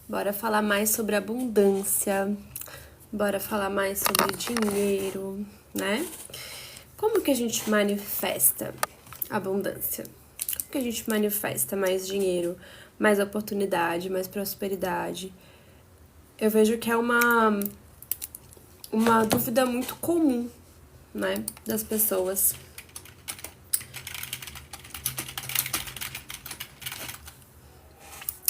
Bora falar mais sobre abundância, bora falar mais sobre dinheiro, né? Como que a gente manifesta abundância? Como que a gente manifesta mais dinheiro, mais oportunidade, mais prosperidade? Eu vejo que é uma dúvida muito comum, né, das pessoas.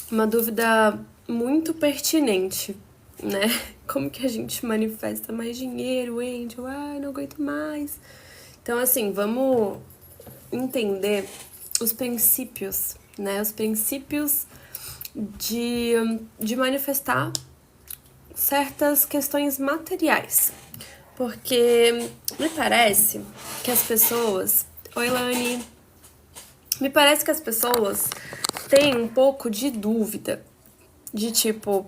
Uma dúvida muito pertinente, né? Como que a gente manifesta mais dinheiro, Angel? Ai, não aguento mais. Então, assim, vamos entender os princípios, né? Os princípios de manifestar certas questões materiais. Porque me parece que as pessoas... Oi, Lani. Me parece que as pessoas têm um pouco de dúvida. De tipo,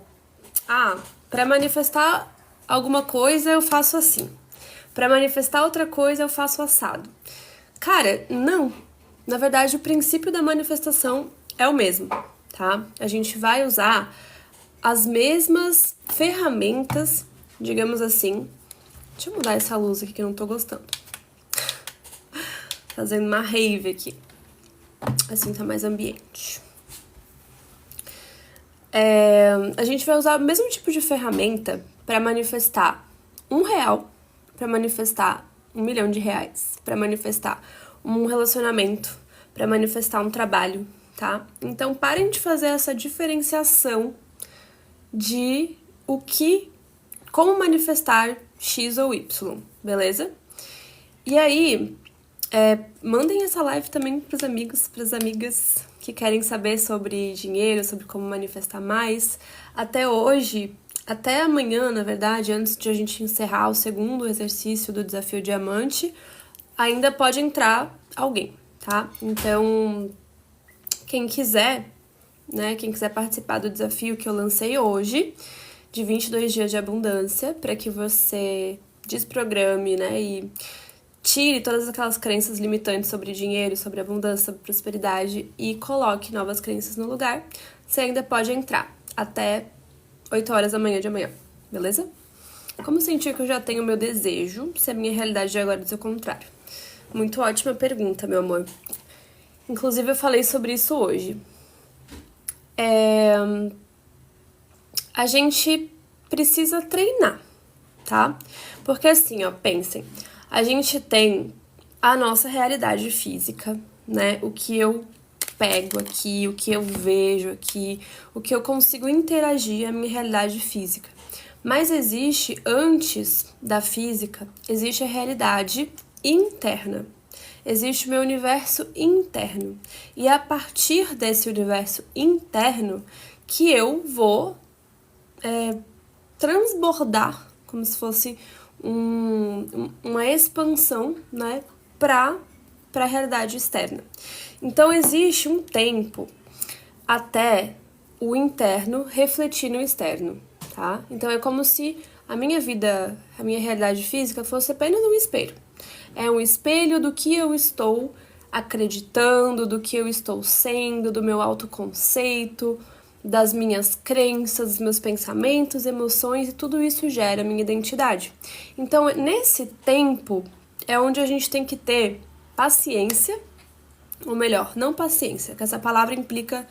para manifestar alguma coisa eu faço assim. Para manifestar outra coisa eu faço assado. Cara, não. Na verdade, o princípio da manifestação é o mesmo, tá? A gente vai usar as mesmas ferramentas, digamos assim. Deixa eu mudar essa luz aqui que eu não tô gostando. Fazendo uma rave aqui. Assim tá mais ambiente. A gente vai usar o mesmo tipo de ferramenta para manifestar R$1, para manifestar R$1.000.000, para manifestar um relacionamento, para manifestar um trabalho, tá? Então parem de fazer essa diferenciação de como manifestar X ou Y, beleza? E aí, mandem essa live também pros amigos, pras amigas que querem saber sobre dinheiro, sobre como manifestar mais. Até hoje, até amanhã, na verdade, antes de a gente encerrar o segundo exercício do Desafio Diamante, ainda pode entrar alguém, tá? Então, quem quiser, né, quem quiser participar do desafio que eu lancei hoje, de 22 dias de abundância, para que você desprograme, né, e tire todas aquelas crenças limitantes sobre dinheiro, sobre abundância, sobre prosperidade e coloque novas crenças no lugar, você ainda pode entrar até 8 horas da manhã de amanhã, beleza? Como sentir que eu já tenho o meu desejo, se a minha realidade de agora é do seu contrário? Muito ótima pergunta, meu amor. Inclusive, eu falei sobre isso hoje. A gente precisa treinar, tá? Porque assim, ó, pensem, a gente tem a nossa realidade física, né? O que eu pego aqui, o que eu vejo aqui, o que eu consigo interagir, a minha realidade física. Mas existe, antes da física, existe a realidade interna. Existe o meu universo interno. E é a partir desse universo interno que eu vou transbordar, como se fosse uma expansão, né, para a realidade externa. Então, existe um tempo até o interno refletir no externo, tá? Então, é como se a minha vida, a minha realidade física fosse apenas um espelho. É um espelho do que eu estou acreditando, do que eu estou sendo, do meu autoconceito, das minhas crenças, dos meus pensamentos, emoções, e tudo isso gera a minha identidade. Então, nesse tempo, é onde a gente tem que ter paciência, ou melhor, não paciência, que essa palavra implica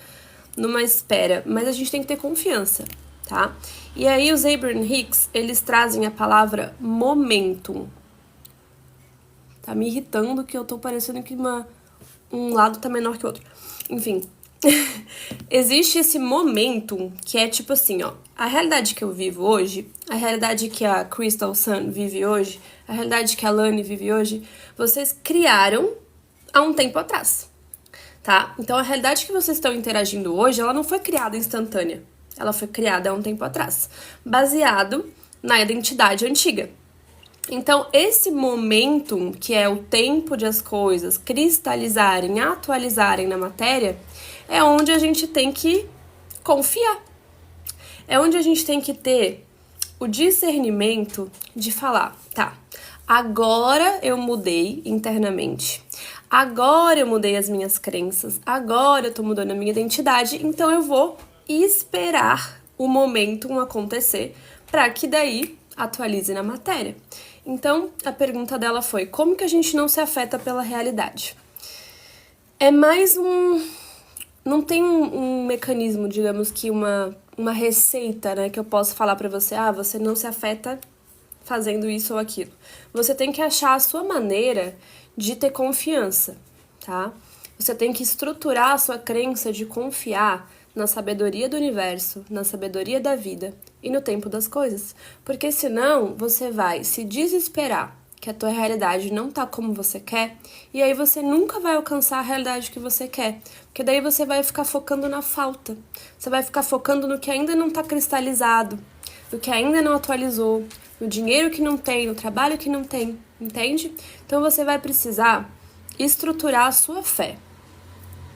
numa espera, mas a gente tem que ter confiança, tá? E aí os Abraham Hicks, eles trazem a palavra momentum. Tá me irritando que eu tô parecendo que um lado tá menor que o outro. Enfim, existe esse momentum que é tipo assim, ó, a realidade que eu vivo hoje, a realidade que a Crystal Sun vive hoje, a realidade que a Lani vive hoje, vocês criaram há um tempo atrás, tá? Então a realidade que vocês estão interagindo hoje, ela não foi criada instantânea, ela foi criada há um tempo atrás, baseado na identidade antiga. Então, esse momentum, que é o tempo de as coisas cristalizarem, atualizarem na matéria, é onde a gente tem que confiar. É onde a gente tem que ter o discernimento de falar, tá, agora eu mudei internamente, agora eu mudei as minhas crenças, agora eu tô mudando a minha identidade, então eu vou esperar o momentum acontecer para que daí atualize na matéria. Então, a pergunta dela foi: como que a gente não se afeta pela realidade? É mais não tem um mecanismo, digamos que uma receita, né, que eu posso falar pra você, você não se afeta fazendo isso ou aquilo. Você tem que achar a sua maneira de ter confiança, tá? Você tem que estruturar a sua crença de confiar na sabedoria do universo, na sabedoria da vida e no tempo das coisas. Porque senão você vai se desesperar que a tua realidade não tá como você quer, e aí você nunca vai alcançar a realidade que você quer. Porque daí você vai ficar focando na falta. Você vai ficar focando no que ainda não tá cristalizado, no que ainda não atualizou, no dinheiro que não tem, no trabalho que não tem, entende? Então você vai precisar estruturar a sua fé.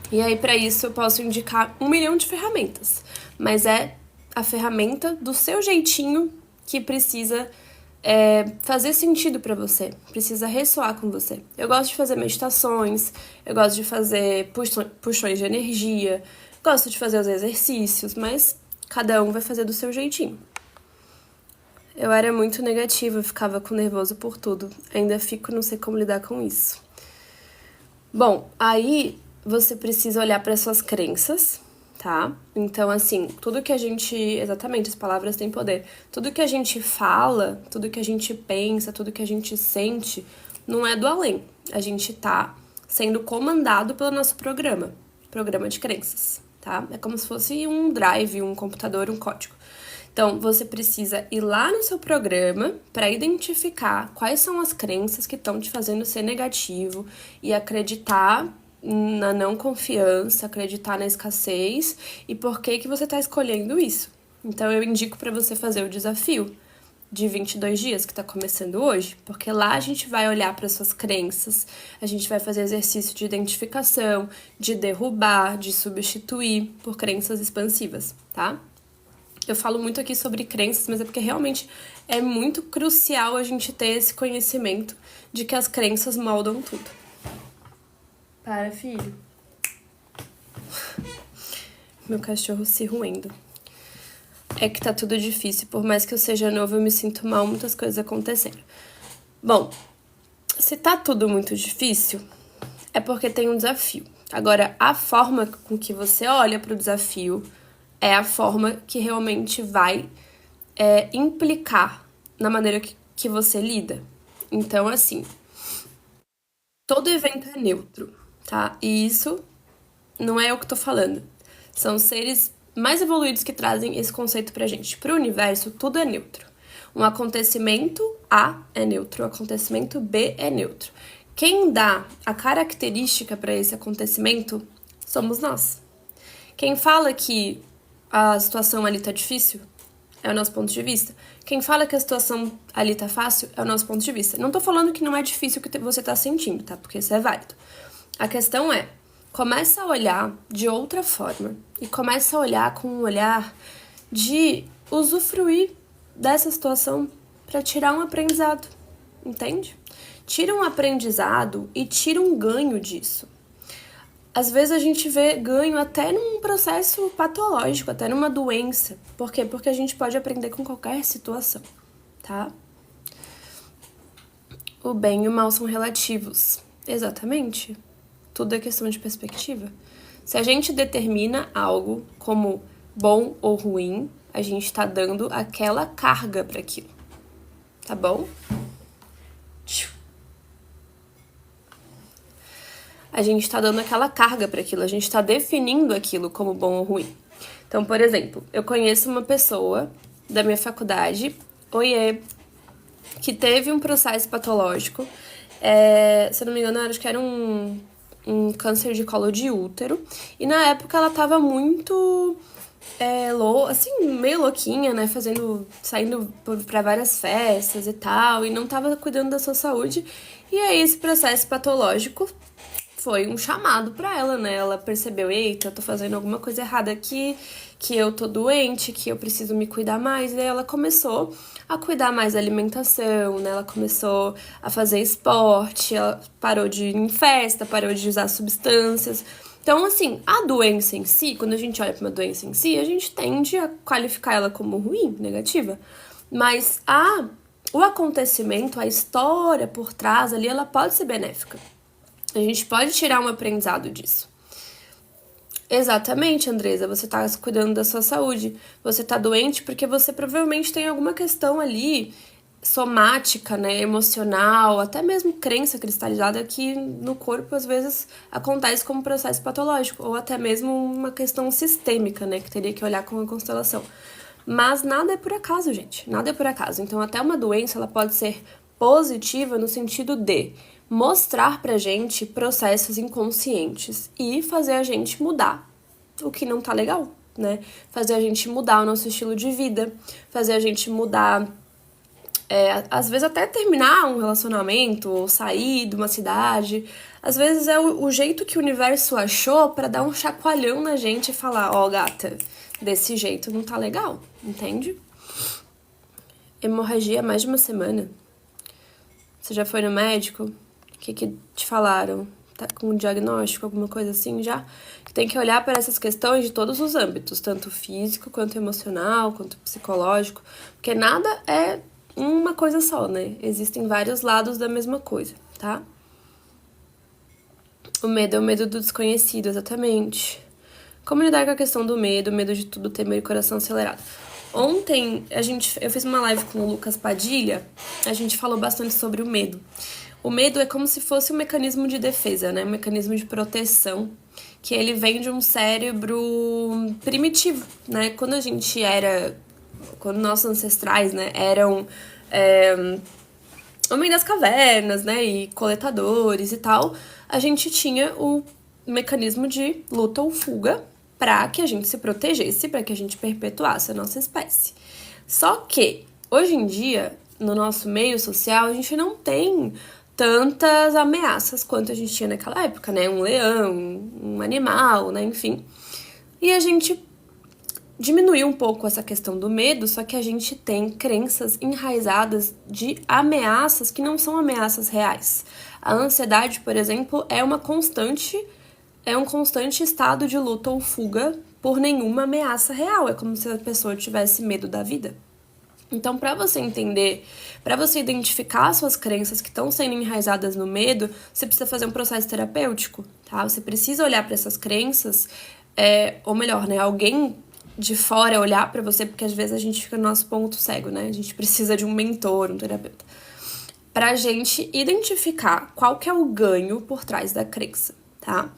E aí, para isso, eu posso indicar 1 milhão de ferramentas. Mas é a ferramenta do seu jeitinho que precisa fazer sentido para você. Precisa ressoar com você. Eu gosto de fazer meditações, eu gosto de fazer puxões de energia, gosto de fazer os exercícios, mas cada um vai fazer do seu jeitinho. Eu era muito negativa, eu ficava com nervoso por tudo. Ainda fico, não sei como lidar com isso. Bom, aí você precisa olhar para suas crenças, tá? Então, assim, tudo que a gente... Exatamente, as palavras têm poder. Tudo que a gente fala, tudo que a gente pensa, tudo que a gente sente, não é do além. A gente tá sendo comandado pelo nosso programa de crenças, tá? É como se fosse um drive, um computador, um código. Então, você precisa ir lá no seu programa para identificar quais são as crenças que estão te fazendo ser negativo e acreditar na não confiança, acreditar na escassez e por que você está escolhendo isso. Então, eu indico para você fazer o desafio de 22 dias que está começando hoje, porque lá a gente vai olhar para suas crenças, a gente vai fazer exercício de identificação, de derrubar, de substituir por crenças expansivas, tá? Eu falo muito aqui sobre crenças, mas é porque realmente é muito crucial a gente ter esse conhecimento de que as crenças moldam tudo. Para, filho. Meu cachorro se roendo. É que tá tudo difícil. Por mais que eu seja novo, eu me sinto mal, muitas coisas acontecendo. Bom, se tá tudo muito difícil, é porque tem um desafio. Agora, a forma com que você olha pro desafio é a forma que realmente vai implicar na maneira que você lida. Então, assim, todo evento é neutro, tá? E isso não é eu que tô falando. São seres mais evoluídos que trazem esse conceito pra gente. Pro universo, tudo é neutro. Um acontecimento A é neutro, um acontecimento B é neutro. Quem dá a característica para esse acontecimento somos nós. Quem fala que a situação ali tá difícil é o nosso ponto de vista. Quem fala que a situação ali tá fácil é o nosso ponto de vista. Não tô falando que não é difícil o que você tá sentindo, tá? Porque isso é válido. A questão é, começa a olhar de outra forma. E começa a olhar com um olhar de usufruir dessa situação para tirar um aprendizado. Entende? Tira um aprendizado e tira um ganho disso. Às vezes a gente vê ganho até num processo patológico, até numa doença. Por quê? Porque a gente pode aprender com qualquer situação, tá? O bem e o mal são relativos. Exatamente. Tudo é questão de perspectiva. Se a gente determina algo como bom ou ruim, a gente tá dando aquela carga para aquilo. Tá bom? A gente tá dando aquela carga para aquilo, a gente tá definindo aquilo como bom ou ruim. Então, por exemplo, eu conheço uma pessoa da minha faculdade, que teve um processo patológico, se eu não me engano, acho que era um câncer de colo de útero, e na época ela tava muito assim, meio louquinha, né, saindo pra várias festas e tal, e não tava cuidando da sua saúde, e aí esse processo patológico foi um chamado pra ela, né? Ela percebeu, eita, eu tô fazendo alguma coisa errada aqui, que eu tô doente, que eu preciso me cuidar mais. E aí ela começou a cuidar mais da alimentação, né? Ela começou a fazer esporte, ela parou de ir em festa, parou de usar substâncias. Então, assim, a doença em si, quando a gente olha para uma doença em si, a gente tende a qualificar ela como ruim, negativa. Mas o acontecimento, a história por trás ali, ela pode ser benéfica. A gente pode tirar um aprendizado disso. Exatamente, Andresa, você tá cuidando da sua saúde. Você tá doente porque você provavelmente tem alguma questão ali somática, né, emocional, até mesmo crença cristalizada que no corpo às vezes acontece como processo patológico, ou até mesmo uma questão sistêmica, né, que teria que olhar com a constelação. Mas nada é por acaso, gente, nada é por acaso. Então até uma doença ela pode ser positiva no sentido de mostrar pra gente processos inconscientes e fazer a gente mudar o que não tá legal, né? Fazer a gente mudar o nosso estilo de vida, fazer a gente mudar às vezes até terminar um relacionamento ou sair de uma cidade. Às vezes é o jeito que o universo achou pra dar um chacoalhão na gente e falar, ó, gata, desse jeito não tá legal, entende? Hemorragia há mais de uma semana. Você já foi no médico? O que te falaram? Tá com um diagnóstico, alguma coisa assim já? Tem que olhar para essas questões de todos os âmbitos, tanto físico, quanto emocional, quanto psicológico, porque nada é uma coisa só, né? Existem vários lados da mesma coisa, tá? O medo é o medo do desconhecido, exatamente. Como lidar com a questão do medo, medo de tudo, ter meio coração acelerado. Ontem eu fiz uma live com o Lucas Padilha, a gente falou bastante sobre o medo. O medo é como se fosse um mecanismo de defesa, né? Um mecanismo de proteção, que ele vem de um cérebro primitivo, né? Quando nossos ancestrais, né, eram homem das cavernas, né, e coletadores e tal, a gente tinha o mecanismo de luta ou fuga para que a gente se protegesse, para que a gente perpetuasse a nossa espécie. Só que, hoje em dia, no nosso meio social, a gente não tem tantas ameaças quanto a gente tinha naquela época, né? Um leão, um animal, né? Enfim. E a gente diminuiu um pouco essa questão do medo, só que a gente tem crenças enraizadas de ameaças que não são ameaças reais. A ansiedade, por exemplo, é um constante estado de luta ou fuga por nenhuma ameaça real. É como se a pessoa tivesse medo da vida. Então, para você entender, para você identificar suas crenças que estão sendo enraizadas no medo, você precisa fazer um processo terapêutico, tá? Você precisa olhar para essas crenças, ou melhor, né? Alguém de fora olhar para você, porque às vezes a gente fica no nosso ponto cego, né? A gente precisa de um mentor, um terapeuta, pra gente identificar qual que é o ganho por trás da crença, tá?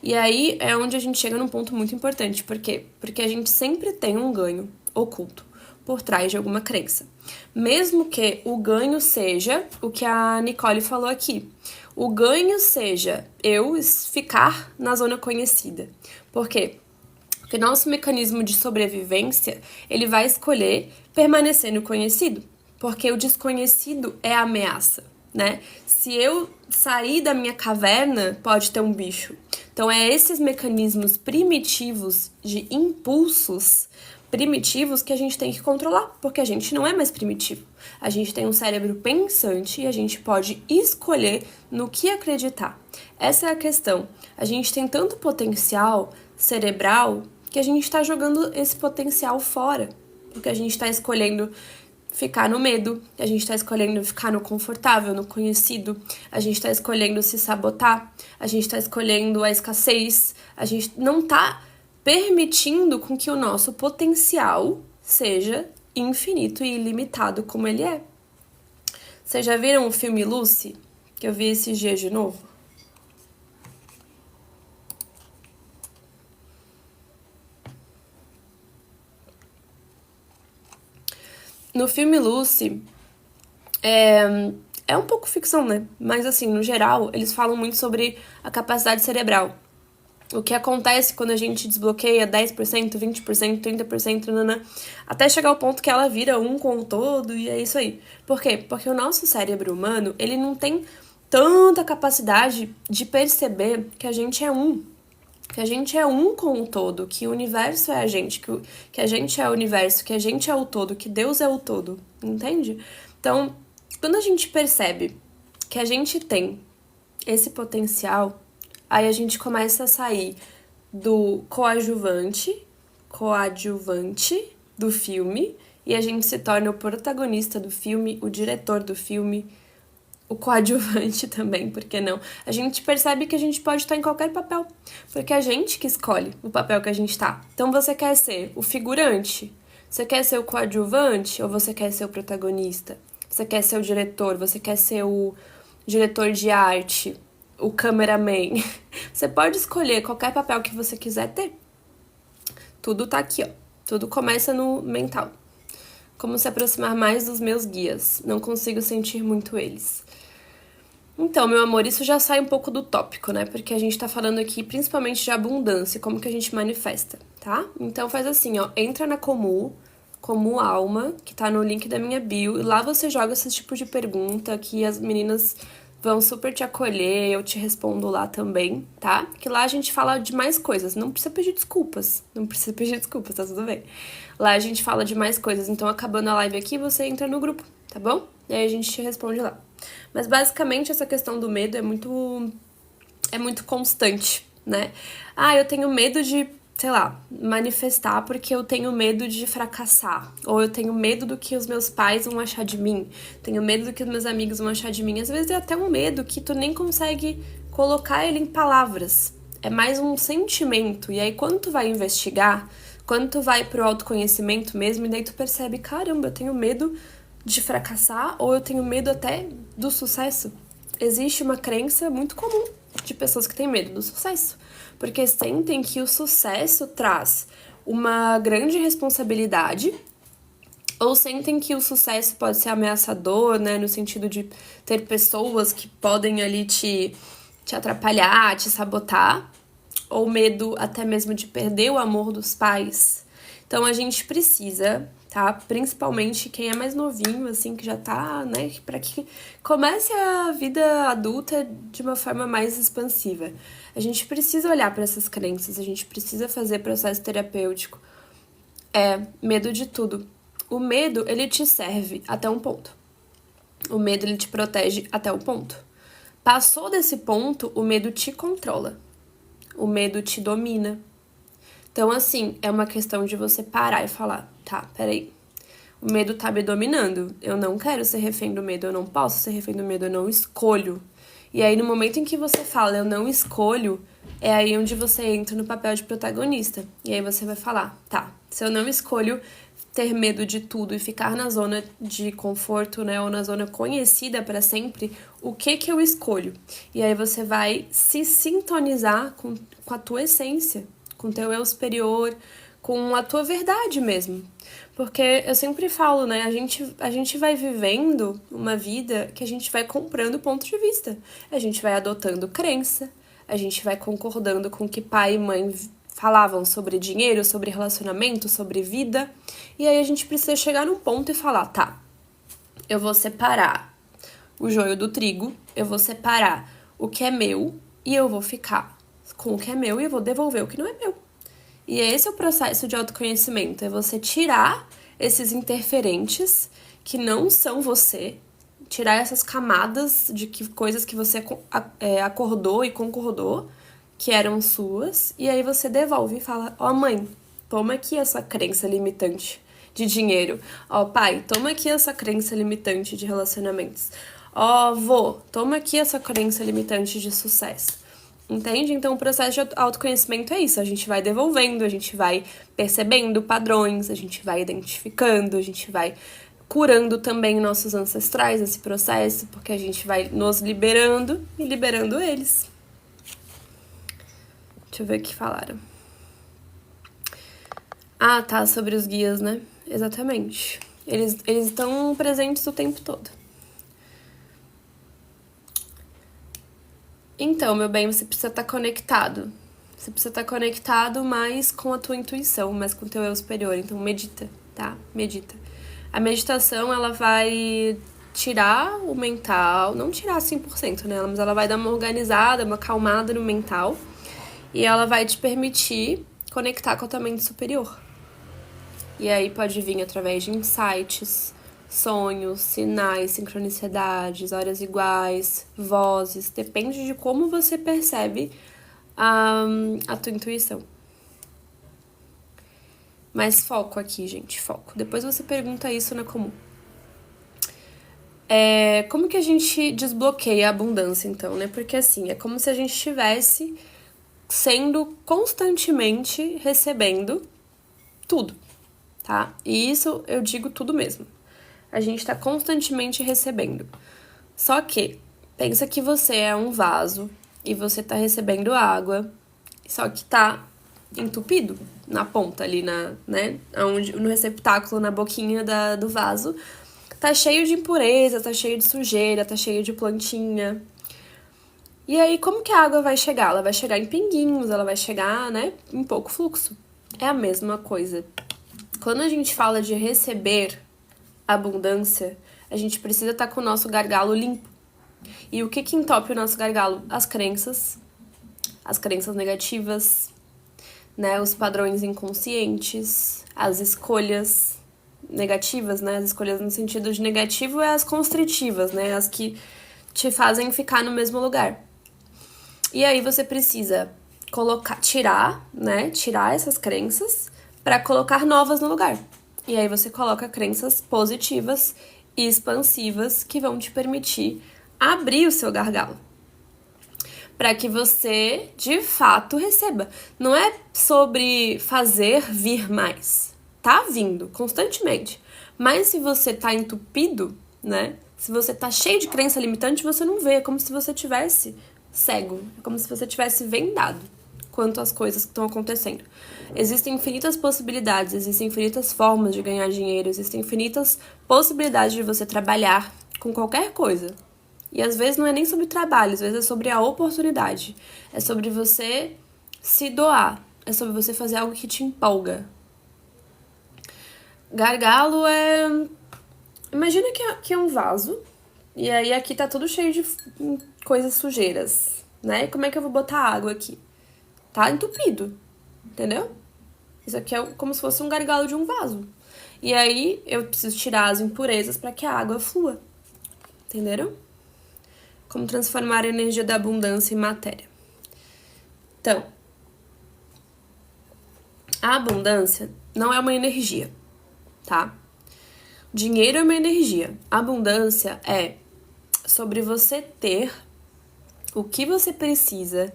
E aí é onde a gente chega num ponto muito importante. Por quê? Porque a gente sempre tem um ganho oculto por trás de alguma crença. Mesmo que o ganho seja o que a Nicole falou aqui. O ganho seja eu ficar na zona conhecida. Por quê? Porque nosso mecanismo de sobrevivência, ele vai escolher permanecer no conhecido. Porque o desconhecido é a ameaça, né? Se eu sair da minha caverna, pode ter um bicho. Então, é esses mecanismos primitivos de impulsos primitivos que a gente tem que controlar, porque a gente não é mais primitivo. A gente tem um cérebro pensante e a gente pode escolher no que acreditar. Essa é a questão. A gente tem tanto potencial cerebral que a gente está jogando esse potencial fora, porque a gente está escolhendo ficar no medo, a gente está escolhendo ficar no confortável, no conhecido, a gente está escolhendo se sabotar, a gente está escolhendo a escassez, a gente não está permitindo com que o nosso potencial seja infinito e ilimitado como ele é. Vocês já viram o filme Lucy? Que eu vi esses dias de novo? No filme Lucy, é um pouco ficção, né? Mas, assim, no geral, eles falam muito sobre a capacidade cerebral. O que acontece quando a gente desbloqueia 10%, 20%, 30%, nanã, até chegar ao ponto que ela vira um com o todo, e é isso aí. Por quê? Porque o nosso cérebro humano, ele não tem tanta capacidade de perceber que a gente é um. Que a gente é um com o todo, que o universo é a gente, que a gente é o universo, que a gente é o todo, que Deus é o todo, entende? Então, quando a gente percebe que a gente tem esse potencial, Aí a gente começa a sair do coadjuvante do filme, e a gente se torna o protagonista do filme, o diretor do filme, o coadjuvante também, por que não? A gente percebe que a gente pode estar em qualquer papel, porque é a gente que escolhe o papel que a gente tá. Então você quer ser o figurante? Você quer ser o coadjuvante ou você quer ser o protagonista? Você quer ser o diretor? Você quer ser o diretor de arte? O cameraman? Você pode escolher qualquer papel que você quiser ter. Tudo tá aqui, ó. Tudo começa no mental. Como se aproximar mais dos meus guias. Não consigo sentir muito eles. Então, meu amor, isso já sai um pouco do tópico, né? Porque a gente tá falando aqui principalmente de abundância, como que a gente manifesta, tá? Então faz assim, ó, entra na Comu Alma, que tá no link da minha bio, e lá você joga esse tipo de pergunta que as meninas vão super te acolher, eu te respondo lá também, tá? Que lá a gente fala de mais coisas, não precisa pedir desculpas, tá tudo bem. Lá a gente fala de mais coisas, então acabando a live aqui, você entra no grupo, tá bom? E aí a gente te responde lá. Mas basicamente essa questão do medo é muito constante, né? Ah, eu tenho medo de, sei lá, manifestar porque eu tenho medo de fracassar. Ou eu tenho medo do que os meus pais vão achar de mim. Tenho medo do que os meus amigos vão achar de mim. Às vezes é até um medo que tu nem consegue colocar ele em palavras. É mais um sentimento. E aí quando tu vai investigar, quando tu vai pro autoconhecimento mesmo, e daí tu percebe, caramba, eu tenho medo de fracassar ou eu tenho medo até do sucesso. Existe uma crença muito comum de pessoas que têm medo do sucesso, porque sentem que o sucesso traz uma grande responsabilidade ou sentem que o sucesso pode ser ameaçador, né, no sentido de ter pessoas que podem ali te atrapalhar, te sabotar, ou medo até mesmo de perder o amor dos pais. Então a gente precisa, tá? Principalmente quem é mais novinho, assim, que já tá, né? Pra que comece a vida adulta de uma forma mais expansiva. A gente precisa olhar para essas crenças, a gente precisa fazer processo terapêutico. Medo de tudo. O medo, ele te serve até um ponto. O medo, ele te protege até um ponto. Passou desse ponto, o medo te controla. O medo te domina. Então, assim, é uma questão de você parar e falar, tá, peraí, o medo tá me dominando, eu não quero ser refém do medo, eu não posso ser refém do medo, eu não escolho. E aí, no momento em que você fala, eu não escolho, é aí onde você entra no papel de protagonista. E aí você vai falar, tá, se eu não escolho ter medo de tudo e ficar na zona de conforto, né, ou na zona conhecida para sempre, o que eu escolho? E aí você vai se sintonizar com a tua essência, com o teu eu superior, com a tua verdade mesmo. Porque eu sempre falo, né, a gente vai vivendo uma vida que a gente vai comprando ponto de vista. A gente vai adotando crença, a gente vai concordando com o que pai e mãe falavam sobre dinheiro, sobre relacionamento, sobre vida. E aí a gente precisa chegar num ponto e falar, tá, eu vou separar o joio do trigo, eu vou separar o que é meu e eu vou ficar com o que é meu e eu vou devolver o que não é meu. E esse é o processo de autoconhecimento, é você tirar esses interferentes que não são você, tirar essas camadas de coisas que você acordou e concordou que eram suas, e aí você devolve e fala, ó mãe, toma aqui essa crença limitante de dinheiro. Ó pai, toma aqui essa crença limitante de relacionamentos. Ó vô, toma aqui essa crença limitante de sucesso. Entende? Então, o processo de autoconhecimento é isso. A gente vai devolvendo, a gente vai percebendo padrões, a gente vai identificando, a gente vai curando também nossos ancestrais nesse processo, porque a gente vai nos liberando e liberando eles. Deixa eu ver o que falaram. Ah, tá, sobre os guias, né? Exatamente. Eles estão presentes o tempo todo. Então, meu bem, você precisa estar conectado. Você precisa estar conectado mais com a tua intuição, mais com o teu eu superior. Então, medita, tá? Medita. A meditação, ela vai tirar o mental, não tirar 100%, né? Mas ela vai dar uma organizada, uma acalmada no mental. E ela vai te permitir conectar com a tua mente superior. E aí pode vir através de insights, sonhos, sinais, sincronicidades, horas iguais, vozes. Depende de como você percebe a tua intuição. Mas foco aqui, gente, foco. Depois você pergunta isso na comum. Como que a gente desbloqueia a abundância, então, né? Porque assim, é como se a gente estivesse sendo constantemente recebendo tudo, tá? E isso eu digo tudo mesmo. A gente tá constantemente recebendo. Só que, pensa que você é um vaso e você tá recebendo água, só que tá entupido na ponta ali, né? No receptáculo, na boquinha do vaso. Tá cheio de impureza, tá cheio de sujeira, tá cheio de plantinha. E aí, como que a água vai chegar? Ela vai chegar em pinguinhos, ela vai chegar, né, em pouco fluxo. É a mesma coisa. Quando a gente fala de receber abundância, a gente precisa estar com o nosso gargalo limpo. E o que entope o nosso gargalo? As crenças negativas, né, os padrões inconscientes, as escolhas negativas, né, as escolhas no sentido de negativo é as constritivas, né, as que te fazem ficar no mesmo lugar. E aí você precisa tirar essas crenças para colocar novas no lugar. E aí você coloca crenças positivas e expansivas que vão te permitir abrir o seu gargalo. Para que você, de fato, receba. Não é sobre fazer vir mais. Tá vindo constantemente. Mas se você tá entupido, né? Se você tá cheio de crença limitante, você não vê. É como se você tivesse cego. É como se você tivesse vendado quanto às coisas que estão acontecendo. Existem infinitas possibilidades, existem infinitas formas de ganhar dinheiro, existem infinitas possibilidades de você trabalhar com qualquer coisa. E às vezes não é nem sobre trabalho, às vezes é sobre a oportunidade. É sobre você se doar. É sobre você fazer algo que te empolga. Gargalo é... Imagina que é um vaso. E aí aqui tá tudo cheio de coisas sujeiras, né? E como é que eu vou botar água aqui? Tá entupido, entendeu? Isso aqui é como se fosse um gargalo de um vaso. E aí eu preciso tirar as impurezas para que a água flua. Entenderam? Como transformar a energia da abundância em matéria. Então, a abundância não é uma energia, tá? Dinheiro é uma energia. A abundância é sobre você ter o que você precisa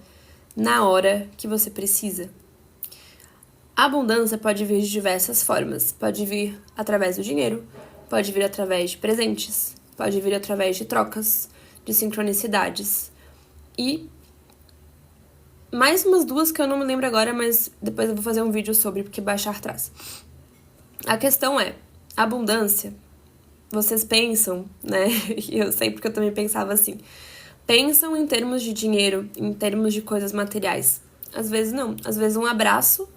na hora que você precisa. A abundância pode vir de diversas formas. Pode vir através do dinheiro, pode vir através de presentes, pode vir através de trocas, de sincronicidades. E mais umas duas que eu não me lembro agora, mas depois eu vou fazer um vídeo sobre, porque baixar traz. A questão é, abundância, vocês pensam, né? E eu sei porque eu também pensava assim. Pensam em termos de dinheiro, em termos de coisas materiais. Às vezes não. Às vezes um abraço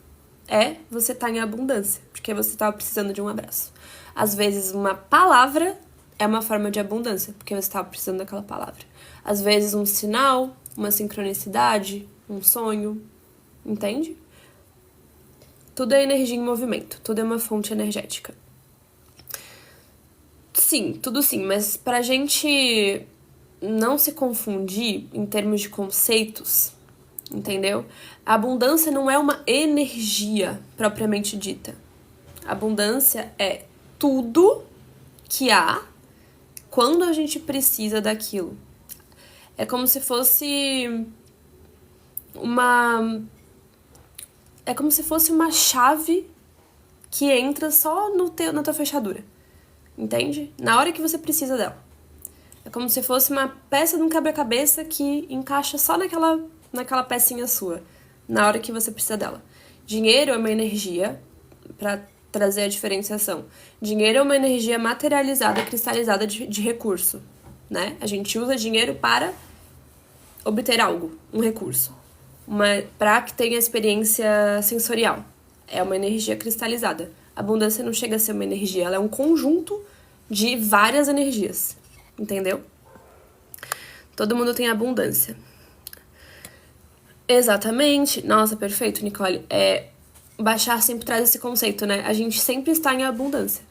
você tá em abundância, porque você tava precisando de um abraço. Às vezes uma palavra é uma forma de abundância, porque você tava precisando daquela palavra. Às vezes um sinal, uma sincronicidade, um sonho, entende? Tudo é energia em movimento, tudo é uma fonte energética. Sim, tudo sim, mas pra gente não se confundir em termos de conceitos, entendeu? A abundância não é uma energia propriamente dita. A abundância é tudo que há quando a gente precisa daquilo. É como se fosse uma chave que entra só na tua fechadura. Entende? Na hora que você precisa dela. É como se fosse uma peça de um quebra-cabeça que encaixa só naquela pecinha sua, na hora que você precisa dela. Dinheiro é uma energia, para trazer a diferenciação. Dinheiro é uma energia materializada, cristalizada de recurso, né? A gente usa dinheiro para obter algo, um recurso. Para que tenha experiência sensorial. É uma energia cristalizada. A abundância não chega a ser uma energia, ela é um conjunto de várias energias. Entendeu? Todo mundo tem abundância. Exatamente. Nossa, perfeito, Nicole. Baixar sempre traz esse conceito, né? A gente sempre está em abundância.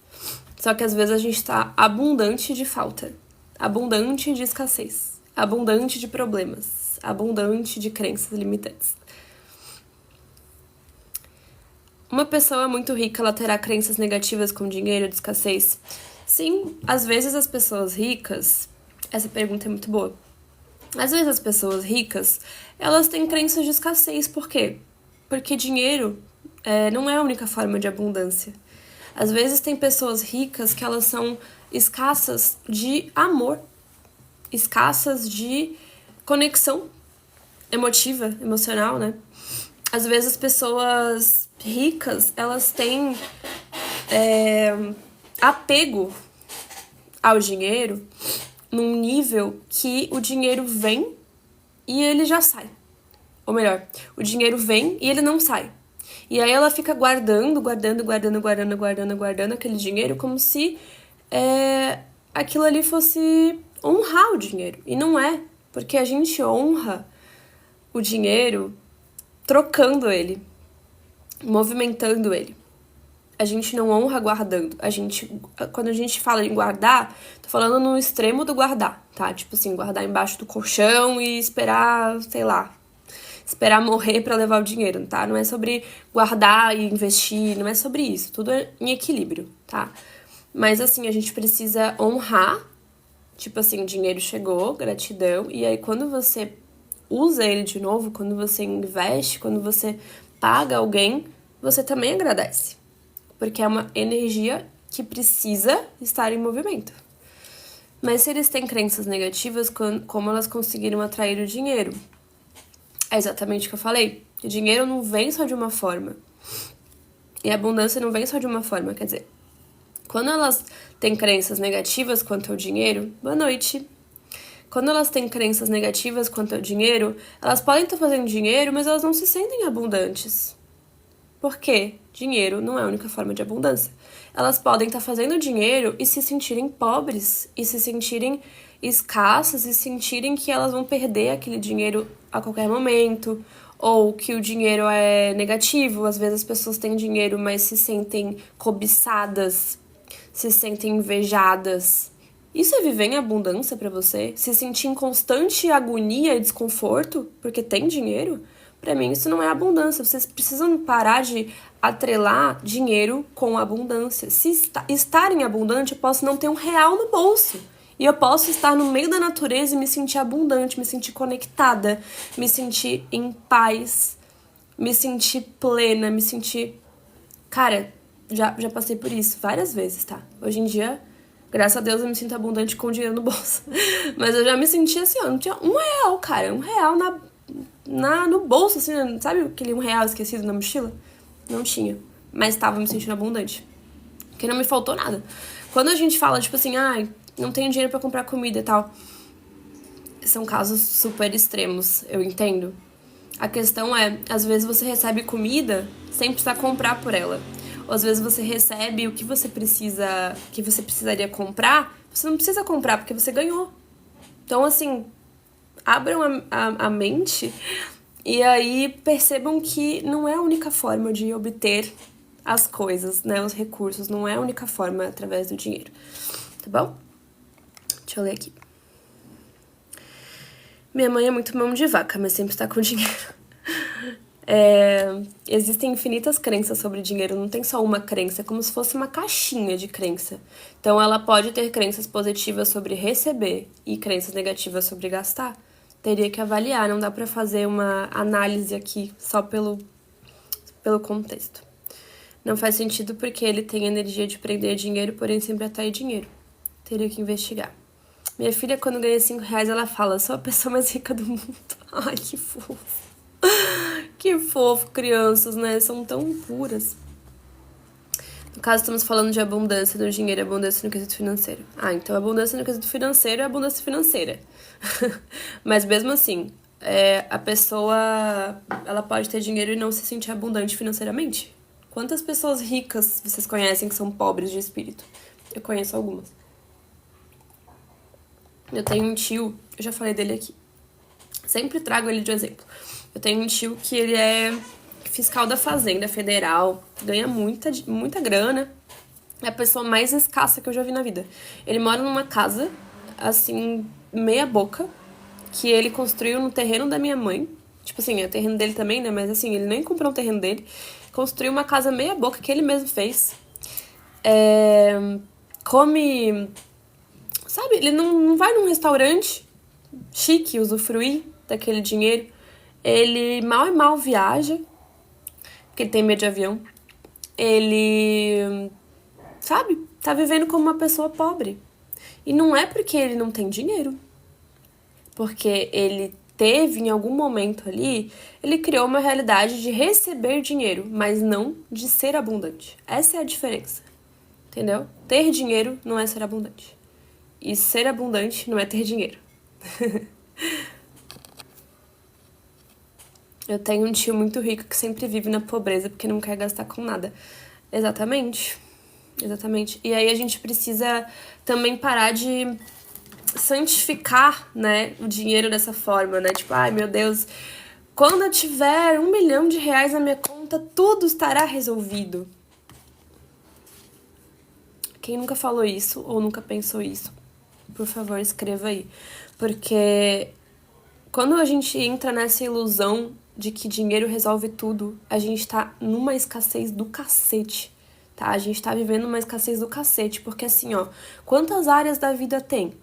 Só que às vezes a gente está abundante de falta. Abundante de escassez. Abundante de problemas. Abundante de crenças limitantes. Uma pessoa muito rica, ela terá crenças negativas com dinheiro, de escassez? Sim, às vezes as pessoas ricas... Essa pergunta é muito boa. Às vezes as pessoas ricas, elas têm crenças de escassez. Por quê? Porque dinheiro não é a única forma de abundância. Às vezes tem pessoas ricas que elas são escassas de amor, escassas de conexão emotiva, emocional, né? Às vezes as pessoas ricas, elas têm apego ao dinheiro num nível que o dinheiro vem e ele já sai. Ou melhor, o dinheiro vem e ele não sai. E aí ela fica guardando aquele dinheiro como se aquilo ali fosse honrar o dinheiro. E não é, porque a gente honra o dinheiro trocando ele, movimentando ele. A gente não honra guardando. Quando a gente fala em guardar, tô falando no extremo do guardar, tá? Tipo assim, guardar embaixo do colchão e esperar, sei lá, esperar morrer pra levar o dinheiro, tá? Não é sobre guardar e investir, não é sobre isso. Tudo é em equilíbrio, tá? Mas assim, a gente precisa honrar, tipo assim, o dinheiro chegou, gratidão, e aí quando você usa ele de novo, quando você investe, quando você paga alguém, você também agradece. Porque é uma energia que precisa estar em movimento. Mas se eles têm crenças negativas, como elas conseguiram atrair o dinheiro? É exatamente o que eu falei. O dinheiro não vem só de uma forma. E a abundância não vem só de uma forma. Quer dizer, quando elas têm crenças negativas quanto ao dinheiro, boa noite. Quando elas têm crenças negativas quanto ao dinheiro, elas podem estar fazendo dinheiro, mas elas não se sentem abundantes. Por quê? Dinheiro não é a única forma de abundância. Elas podem estar fazendo dinheiro e se sentirem pobres, e se sentirem escassas, e sentirem que elas vão perder aquele dinheiro a qualquer momento, ou que o dinheiro é negativo. Às vezes as pessoas têm dinheiro, mas se sentem cobiçadas, se sentem invejadas. Isso é viver em abundância pra você? Se sentir em constante agonia e desconforto porque tem dinheiro? Pra mim, isso não é abundância. Vocês precisam parar de atrelar dinheiro com abundância. Se estar em abundante, eu posso não ter R$1 no bolso. E eu posso estar no meio da natureza e me sentir abundante, me sentir conectada, me sentir em paz, me sentir plena, me sentir... Cara, já passei por isso várias vezes, tá? Hoje em dia, graças a Deus, eu me sinto abundante com dinheiro no bolso. Mas eu já me senti assim, ó, não tinha R$1, cara. R$1 no bolso, assim, sabe aquele R$1 esquecido na mochila? Não tinha, mas estava me sentindo abundante, porque não me faltou nada. Quando a gente fala, tipo assim, não tenho dinheiro pra comprar comida e tal, são casos super extremos, eu entendo. A questão é, às vezes você recebe comida sem precisar comprar por ela. Ou às vezes você recebe o que você precisaria comprar, você não precisa comprar porque você ganhou. Então, assim, abram a mente e aí percebam que não é a única forma de obter as coisas, né? Os recursos, não é a única forma através do dinheiro. Tá bom? Deixa eu ler aqui. Minha mãe é muito mão de vaca, mas sempre está com dinheiro. Existem infinitas crenças sobre dinheiro, não tem só uma crença, é como se fosse uma caixinha de crença. Então ela pode ter crenças positivas sobre receber e crenças negativas sobre gastar. Teria que avaliar, não dá pra fazer uma análise aqui só pelo contexto. Não faz sentido porque ele tem energia de prender dinheiro, porém sempre atrai dinheiro. Teria que investigar. Minha filha, quando ganha R$5, ela fala, sou a pessoa mais rica do mundo. Ai, que fofo. Que fofo, crianças, né? São tão puras. No caso, estamos falando de abundância do dinheiro, abundância no quesito financeiro. Então abundância no quesito financeiro é abundância financeira. Mas mesmo assim, a pessoa, ela pode ter dinheiro e não se sentir abundante financeiramente. Quantas pessoas ricas vocês conhecem que são pobres de espírito? Eu conheço algumas. Eu tenho um tio, eu já falei dele aqui. Sempre trago ele de exemplo. Eu tenho um tio que ele é fiscal da Fazenda Federal, ganha muita grana. É a pessoa mais escassa que eu já vi na vida. Ele mora numa casa, assim, meia boca, que ele construiu no terreno da minha mãe. Tipo assim, é o terreno dele também, né? Mas assim, ele nem comprou o terreno dele. construiu uma casa meia boca que ele mesmo fez. Come... Sabe, ele não vai num restaurante chique usufruir daquele dinheiro. Ele mal e mal viaja, porque ele tem medo de avião. Ele, sabe, tá vivendo como uma pessoa pobre. E não é porque ele não tem dinheiro. Porque ele teve, em algum momento ali, ele criou uma realidade de receber dinheiro, mas não de ser abundante. Essa é a diferença. Entendeu? Ter dinheiro não é ser abundante. E ser abundante não é ter dinheiro. Eu tenho um tio muito rico que sempre vive na pobreza porque não quer gastar com nada. Exatamente. Exatamente. E aí a gente precisa também parar de santificar, né, o dinheiro dessa forma, né? Tipo, ai meu Deus, quando eu tiver R$1 milhão na minha conta, tudo estará resolvido. Quem nunca falou isso ou nunca pensou isso, por favor, escreva aí. Porque quando a gente entra nessa ilusão de que dinheiro resolve tudo, a gente tá numa escassez do cacete, tá? A gente tá vivendo uma escassez do cacete, porque assim, ó, quantas áreas da vida tem?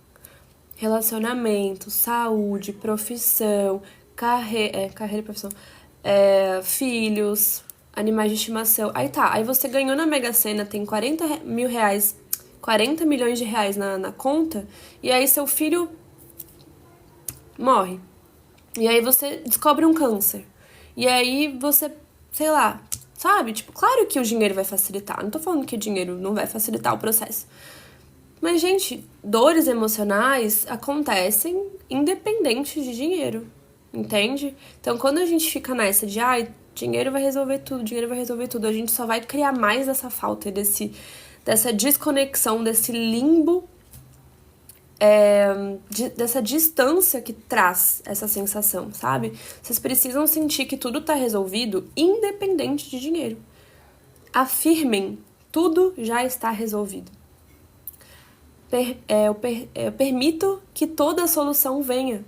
Relacionamento, saúde, profissão, carreira e profissão, filhos, animais de estimação. Aí tá, aí você ganhou na Mega Sena, tem 40 mil reais, 40 milhões de reais na conta, e aí seu filho morre. E aí você descobre um câncer. E aí você, sei lá, sabe? Tipo, claro que o dinheiro vai facilitar. Não tô falando que o dinheiro não vai facilitar o processo. Mas, gente, dores emocionais acontecem independente de dinheiro, entende? Então, quando a gente fica nessa de, dinheiro vai resolver tudo, dinheiro vai resolver tudo, a gente só vai criar mais essa falta, dessa desconexão, desse limbo, dessa distância que traz essa sensação, sabe? Vocês precisam sentir que tudo tá resolvido independente de dinheiro. Afirmem, tudo já está resolvido. Eu permito que toda a solução venha.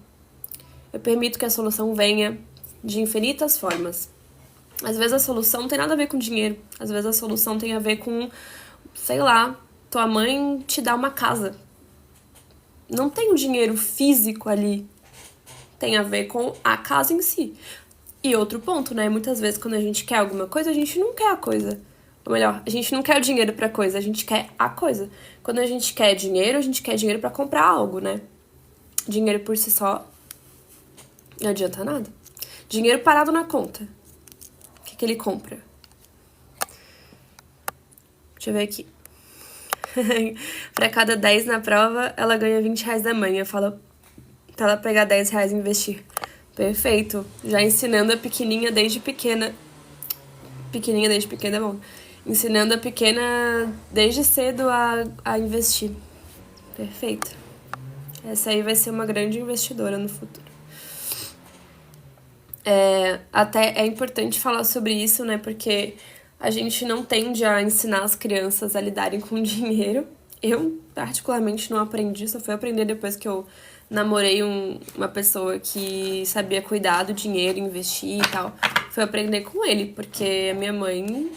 Eu permito que a solução venha de infinitas formas. Às vezes a solução não tem nada a ver com dinheiro. Às vezes a solução tem a ver com, sei lá, tua mãe te dá uma casa. Não tem o dinheiro físico ali. Tem a ver com a casa em si. E outro ponto, né? Muitas vezes quando a gente quer alguma coisa, a gente não quer a coisa. Ou melhor, a gente não quer o dinheiro pra coisa, a gente quer a coisa. Quando a gente quer dinheiro, a gente quer dinheiro pra comprar algo, né? Dinheiro por si só não adianta nada. Dinheiro parado na conta. O que ele compra? Deixa eu ver aqui. Pra cada 10 na prova, ela ganha R$20 da mãe. Eu falo pra ela pegar R$10 e investir. Perfeito. Já ensinando a pequenininha desde pequena. Pequenininha desde pequena é bom. Ensinando a pequena desde cedo a investir. Perfeito. Essa aí vai ser uma grande investidora no futuro. Até é importante falar sobre isso, né? Porque a gente não tende a ensinar as crianças a lidarem com dinheiro. Eu, particularmente, não aprendi. Só fui aprender depois que eu namorei uma pessoa que sabia cuidar do dinheiro, investir e tal. Fui aprender com ele, porque a minha mãe...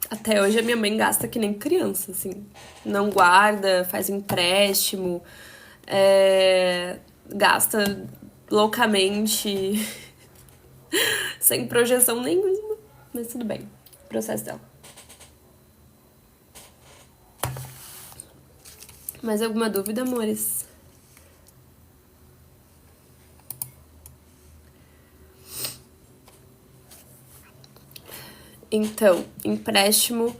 Até hoje a minha mãe gasta que nem criança, assim. Não guarda, faz empréstimo, gasta loucamente, sem projeção nenhuma. Mas tudo bem, processo dela. Mais alguma dúvida, amores? Então, empréstimo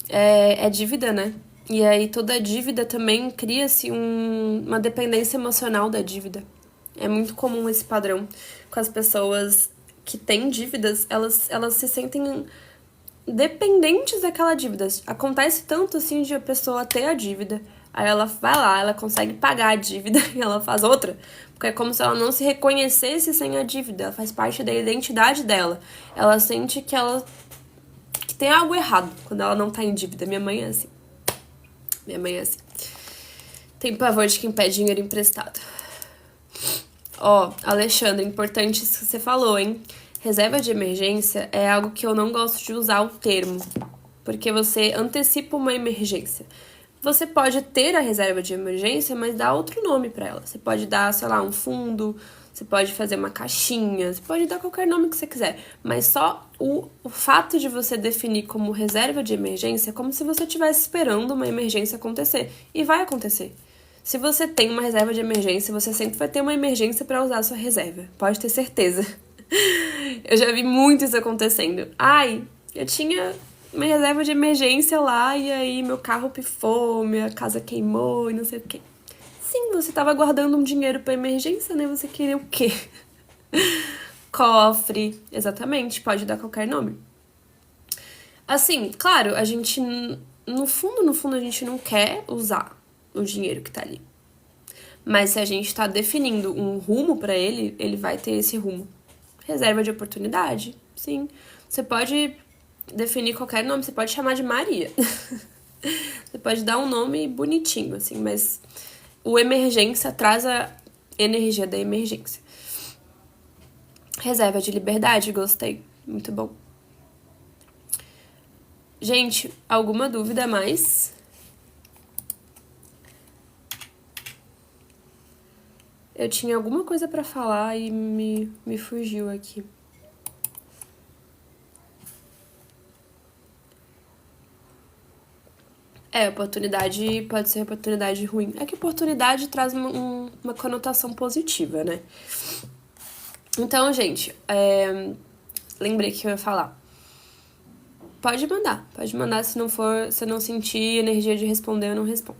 é dívida, né? E aí toda dívida também cria-se uma dependência emocional da dívida. É muito comum esse padrão com as pessoas que têm dívidas, elas se sentem dependentes daquela dívida. Acontece tanto assim de a pessoa ter a dívida, aí ela vai lá, ela consegue pagar a dívida e ela faz outra. Porque é como se ela não se reconhecesse sem a dívida, ela faz parte da identidade dela. Ela sente que tem algo errado quando ela não tá em dívida. Minha mãe é assim. Tem pavor de quem pede dinheiro emprestado. Alexandre, importante isso que você falou, hein? reserva de emergência é algo que eu não gosto de usar o termo, porque você antecipa uma emergência. Você pode ter a reserva de emergência, mas dar outro nome para ela. Você pode dar, sei lá, um fundo, você pode fazer uma caixinha, você pode dar qualquer nome que você quiser. Mas só o fato de você definir como reserva de emergência é como se você estivesse esperando uma emergência acontecer. E vai acontecer. Se você tem uma reserva de emergência, você sempre vai ter uma emergência para usar a sua reserva. Pode ter certeza. Eu já vi muito isso acontecendo. Ai, eu tinha uma reserva de emergência lá e aí meu carro pifou, minha casa queimou e não sei o quê. Sim, você tava guardando um dinheiro pra emergência, né? Você queria o quê? Cofre. Exatamente, pode dar qualquer nome. Assim, claro, a gente, no fundo, a gente não quer usar o dinheiro que tá ali. Mas se a gente tá definindo um rumo pra ele, ele vai ter esse rumo. Reserva de oportunidade, sim. Você pode definir qualquer nome, você pode chamar de Maria. Você pode dar um nome bonitinho, assim, mas o emergência traz a energia da emergência. Reserva de liberdade, gostei. Muito bom. Gente, alguma dúvida a mais? Eu tinha alguma coisa pra falar e me fugiu aqui. Oportunidade pode ser oportunidade ruim. É que oportunidade traz uma conotação positiva, né? Então, gente, lembrei que eu ia falar. Pode mandar se eu não sentir energia de responder, eu não respondo.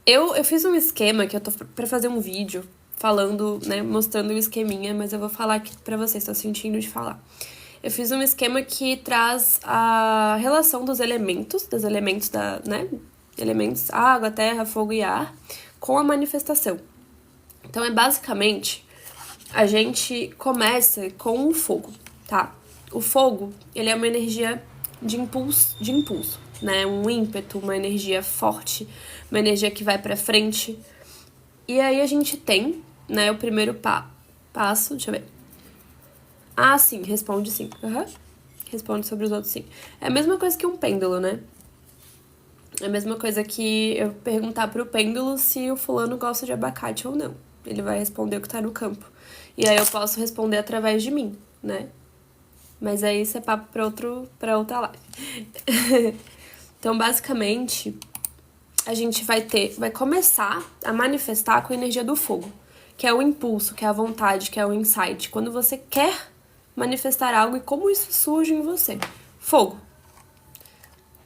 Eu fiz um esquema que eu tô pra fazer um vídeo falando, né, mostrando o esqueminha, mas eu vou falar aqui pra vocês, tô sentindo de falar. Eu fiz um esquema que traz a relação dos elementos elementos água, terra, fogo e ar, com a manifestação. Então, basicamente, a gente começa com o fogo, tá? O fogo, ele é uma energia de impulso, né? Um ímpeto, uma energia forte, uma energia que vai pra frente. E aí a gente tem, né, o primeiro passo, deixa eu ver. Ah, sim, responde sim. Responde sobre os outros sim. É a mesma coisa que um pêndulo, né? É a mesma coisa que eu perguntar pro pêndulo se o fulano gosta de abacate ou não. Ele vai responder o que tá no campo. E aí eu posso responder através de mim, né? Mas aí isso é papo pra outra live. Então, basicamente, a gente vai começar a manifestar com a energia do fogo, que é o impulso, que é a vontade, que é o insight. Quando você quer manifestar algo e como isso surge em você. Fogo.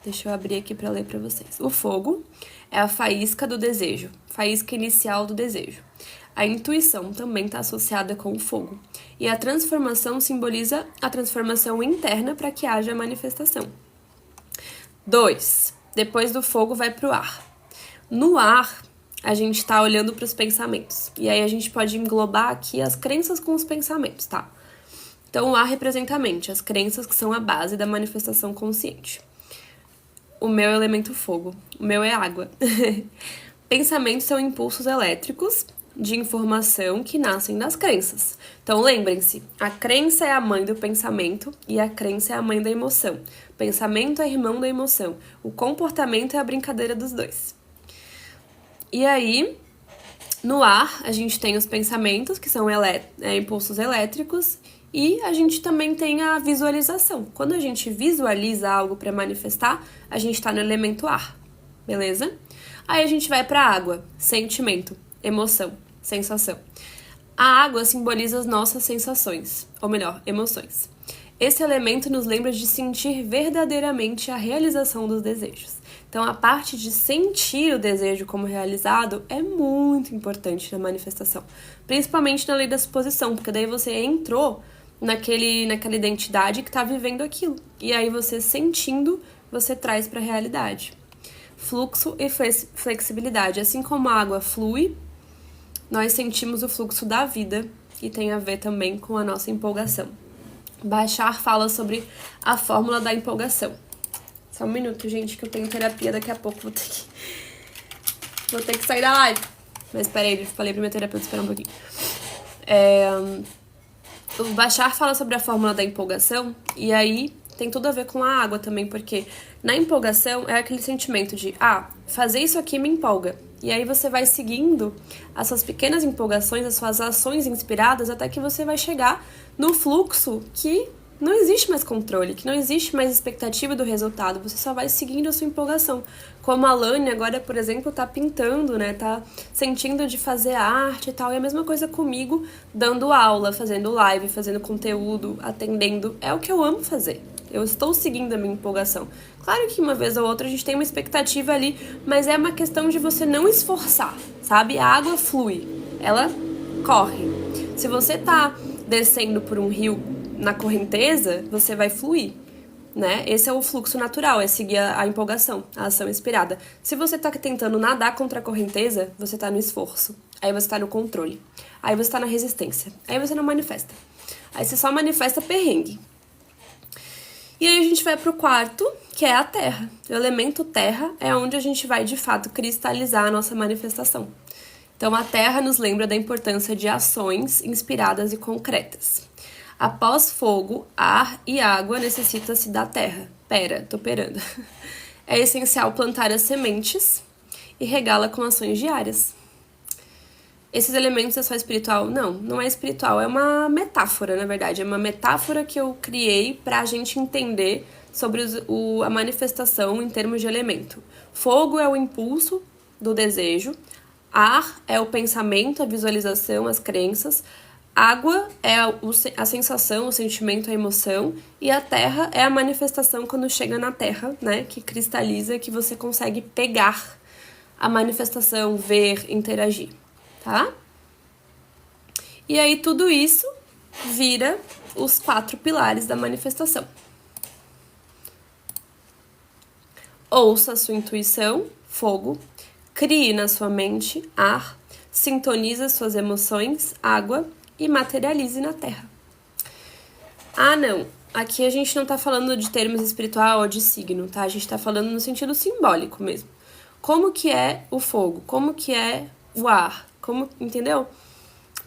Deixa eu abrir aqui para ler para vocês. O fogo é a faísca do desejo, faísca inicial do desejo. A intuição também está associada com o fogo. E a transformação simboliza a transformação interna para que haja a manifestação. 2. Depois do fogo vai para o ar. No ar, a gente está olhando para os pensamentos. E aí a gente pode englobar aqui as crenças com os pensamentos, tá? Então, o ar representa a mente, as crenças que são a base da manifestação consciente. O meu é o elemento fogo, o meu é água. Pensamentos são impulsos elétricos de informação que nascem das crenças. Então, lembrem-se, a crença é a mãe do pensamento e a crença é a mãe da emoção. O pensamento é irmão da emoção. O comportamento é a brincadeira dos dois. E aí, no ar, a gente tem os pensamentos, que são impulsos elétricos, e a gente também tem a visualização. Quando a gente visualiza algo para manifestar, a gente está no elemento ar, beleza? Aí a gente vai para a água, sentimento, emoção, sensação. A água simboliza as nossas sensações, ou melhor, emoções. Esse elemento nos lembra de sentir verdadeiramente a realização dos desejos. Então, a parte de sentir o desejo como realizado é muito importante na manifestação, principalmente na lei da suposição, porque daí você entrou naquela identidade que está vivendo aquilo. E aí você sentindo, você traz para a realidade. Fluxo e flexibilidade. Assim como a água flui, nós sentimos o fluxo da vida e tem a ver também com a nossa empolgação. Bashar fala sobre a fórmula da empolgação. Só um minuto, gente, que eu tenho terapia daqui a pouco. Vou ter que sair da live. Mas peraí, eu falei pra minha terapeuta esperar um pouquinho. O Bashar fala sobre a fórmula da empolgação, e aí tem tudo a ver com a água também, porque na empolgação é aquele sentimento de, fazer isso aqui me empolga. E aí você vai seguindo as suas pequenas empolgações, as suas ações inspiradas, até que você vai chegar no fluxo que não existe mais controle, que não existe mais expectativa do resultado, você só vai seguindo a sua empolgação. Como a Lani agora, por exemplo, tá pintando, né, tá sentindo de fazer arte e tal, e a mesma coisa comigo, dando aula, fazendo live, fazendo conteúdo, atendendo, é o que eu amo fazer. Eu estou seguindo a minha empolgação. Claro que uma vez ou outra a gente tem uma expectativa ali, mas é uma questão de você não esforçar, sabe? A água flui, ela corre. Se você tá descendo por um rio na correnteza, você vai fluir, né? Esse é o fluxo natural, é seguir a empolgação, a ação inspirada. Se você tá tentando nadar contra a correnteza, você tá no esforço. Aí você tá no controle. Aí você tá na resistência. Aí você não manifesta. Aí você só manifesta perrengue. E aí a gente vai pro quarto, que é a terra. O elemento terra é onde a gente vai, de fato, cristalizar a nossa manifestação. Então, a terra nos lembra da importância de ações inspiradas e concretas. Após fogo, ar e água, necessita-se da terra. Tô perando. É essencial plantar as sementes e regá-la com ações diárias. Esses elementos é só espiritual? Não, não é espiritual, é uma metáfora, na verdade. É uma metáfora que eu criei pra gente entender sobre a manifestação em termos de elemento. Fogo é o impulso do desejo, ar é o pensamento, a visualização, as crenças, água é a sensação, o sentimento, a emoção, e a terra é a manifestação quando chega na terra, né, que cristaliza, que você consegue pegar a manifestação, ver, interagir. Tá? E aí tudo isso vira os 4 pilares da manifestação. Ouça a sua intuição, fogo. Crie na sua mente, ar. Sintonize suas emoções, água. E materialize na terra. Não. Aqui a gente não tá falando de termos espiritual ou de signo, tá? A gente tá falando no sentido simbólico mesmo. Como que é o fogo? Como que é o ar? Entendeu?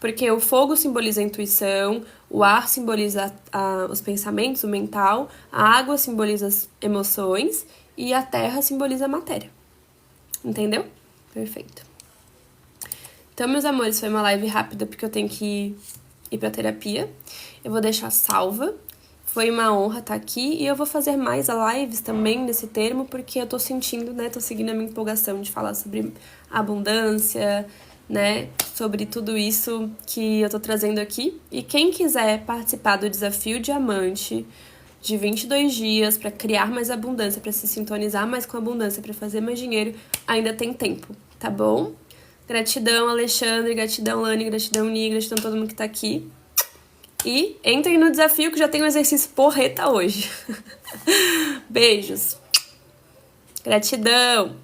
Porque o fogo simboliza a intuição, o ar simboliza os pensamentos, o mental, a água simboliza as emoções e a terra simboliza a matéria. Entendeu? Perfeito. Então, meus amores, foi uma live rápida porque eu tenho que ir pra terapia. Eu vou deixar salva. Foi uma honra estar aqui e eu vou fazer mais lives também nesse termo porque eu tô sentindo, né, tô seguindo a minha empolgação de falar sobre abundância, né, sobre tudo isso que eu tô trazendo aqui. E quem quiser participar do desafio Diamante de 22 dias para criar mais abundância, para se sintonizar mais com a abundância, para fazer mais dinheiro, ainda tem tempo, tá bom? Gratidão, Alexandre, gratidão, Lani, gratidão, Ni, gratidão a todo mundo que tá aqui. E entrem no desafio que já tem um exercício porreta hoje. Beijos. Gratidão.